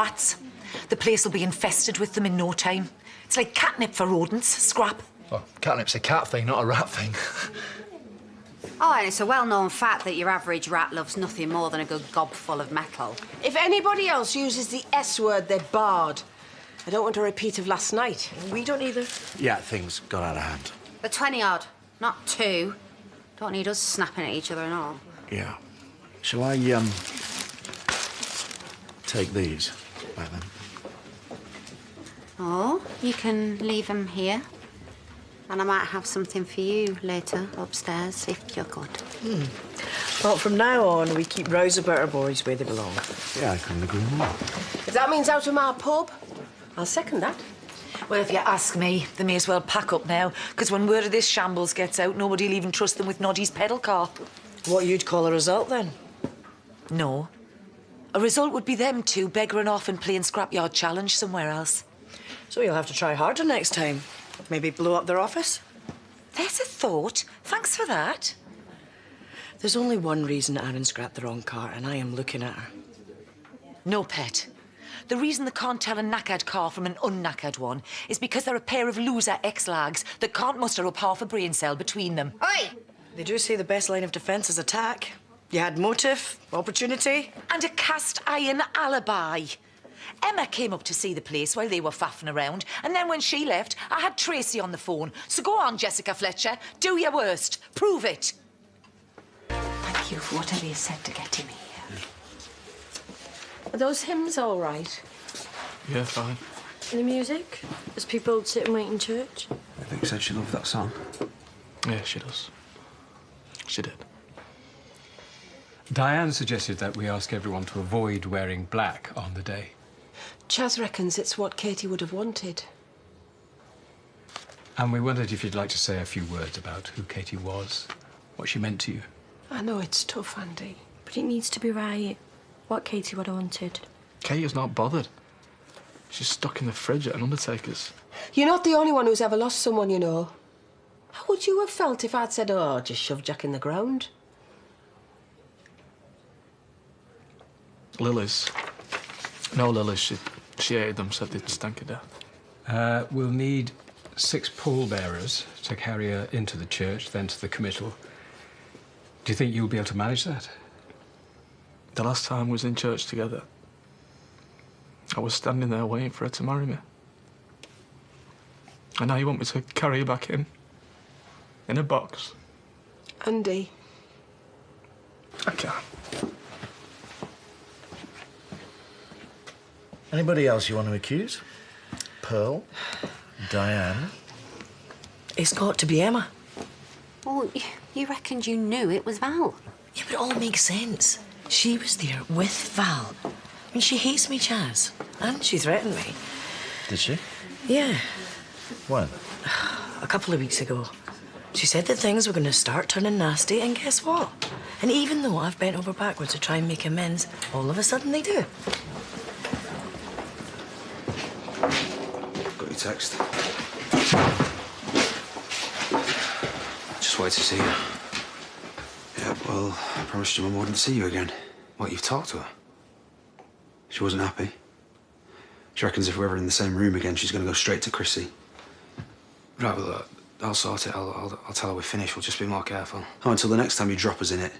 rats. The place will be infested with them in no time. It's like catnip for rodents, Scrap. Well, catnip's a cat thing, not a rat thing. Oh, and it's a well-known fact that your average rat loves nothing more than a good gobful of metal. If anybody else uses the S word, they're barred. I don't want a repeat of last night. We don't either. Yeah, things got out of hand. The 20-odd, not 2. Don't need us snapping at each other and all. Yeah. Shall I, take these back then? Oh, you can leave them here. And I might have something for you later upstairs, if you're good. Well, from now on, we keep Rouseabout boys where they belong. Yeah, I couldn't agree more. If that means out of my pub, I'll second that. Well, if you ask me, they may as well pack up now, because when word of this shambles gets out, nobody'll even trust them with Noddy's pedal car. What you'd call a result, then? No. A result would be them two begging off and playing Scrapyard Challenge somewhere else. So you'll have to try harder next time. Maybe blow up their office? There's a thought. Thanks for that. There's only one reason Aaron scrapped the wrong car, and I am looking at her. No, Pet. The reason they can't tell a knackered car from an unknackered one is because they're a pair of loser ex-lags that can't muster up half a brain cell between them. Oi! They do say the best line of defence is attack. You had motive, opportunity. And a cast-iron alibi. Emma came up to see the place while they were faffing around, and then when she left, I had Tracy on the phone. So go on, Jessica Fletcher. Do your worst. Prove it. Thank you for whatever you said to get him here. Are those hymns all right? Yeah, fine. Any music? As people sit and wait in church? I think said she loved that song. Yeah, she does. She did. Diane suggested that we ask everyone to avoid wearing black on the day. Chaz reckons it's what Katie would have wanted. And we wondered if you'd like to say a few words about who Katie was, what she meant to you. I know it's tough, Andy. But it needs to be right. What Katie would have wanted. Kate is not bothered. She's stuck in the fridge at an undertaker's. You're not the only one who's ever lost someone, you know. How would you have felt if I'd said, oh, just shove Jack in the ground? Lilies. No lilies. She hated them, said they'd stank to death. We'll need 6 pallbearers to carry her into the church, then to the committal. Do you think you'll be able to manage that? The last time we was in church together, I was standing there waiting for her to marry me. And now you want me to carry her back in a box? Andy. I can't. Anybody else you want to accuse? Pearl? Diane? It's got to be Emma. Oh, you reckoned you knew it was Val? Yeah, but it all makes sense. She was there with Val. I mean, she hates me, Chaz. And she threatened me. Did she? Yeah, When? a couple of weeks ago. She said that things were going to start turning nasty, and guess what? And even though I've bent over backwards to try and make amends, all of a sudden they do. Got your text. Just wait to see you. Yeah, well, I promised your mum I wouldn't see you again. What, you've talked to her? She wasn't happy. She reckons if we're ever in the same room again, she's going to go straight to Chrissy. Right, well, I'll sort it. I'll tell her we're finished. We'll just be more careful. Oh, until the next time you drop us in it.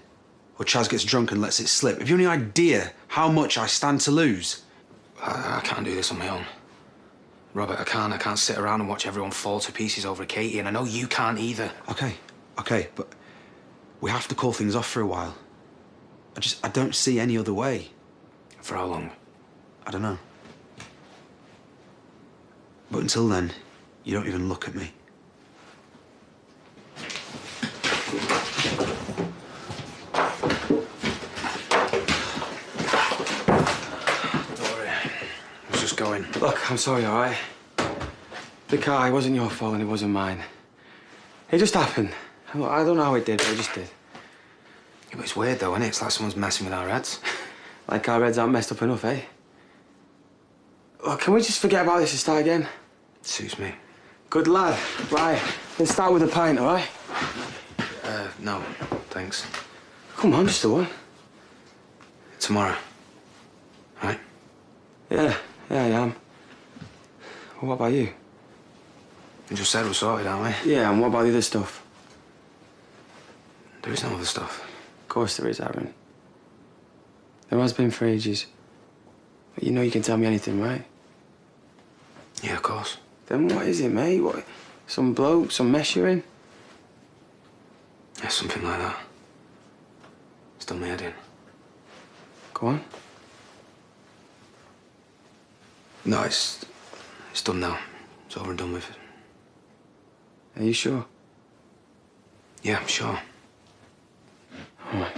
Or Chaz gets drunk and lets it slip. Have you any idea how much I stand to lose? I can't do this on my own. Robert, I can't sit around and watch everyone fall to pieces over Katie, and I know you can't either. Okay, but we have to call things off for a while. I don't see any other way. For how long? I don't know. But until then, you don't even look at me. Don't worry. I was just going. Look, I'm sorry, all right? The car, it wasn't your fault and it wasn't mine. It just happened. I don't know how it did, but it just did. Yeah, but it's weird, though, isn't it? It's like someone's messing with our heads. Like our heads aren't messed up enough, eh? Look, can we just forget about this and start again? Suits me. Good lad. Right, let's start with a pint, all right? No, thanks. Come on, just the one. Tomorrow. Right? Yeah, I am. Well, what about you? You just said we're sorted, aren't we? Yeah, and what about the other stuff? There is no other stuff. Of course there is, Aaron. There has been for ages. But you know you can tell me anything, right? Yeah, of course. Then what is it, mate? What? Some bloke, some mess you're in? Yeah, something like that. It's done my head in. Go on. No, it's done now. It's over and done with. Are you sure? Yeah, I'm sure. All right.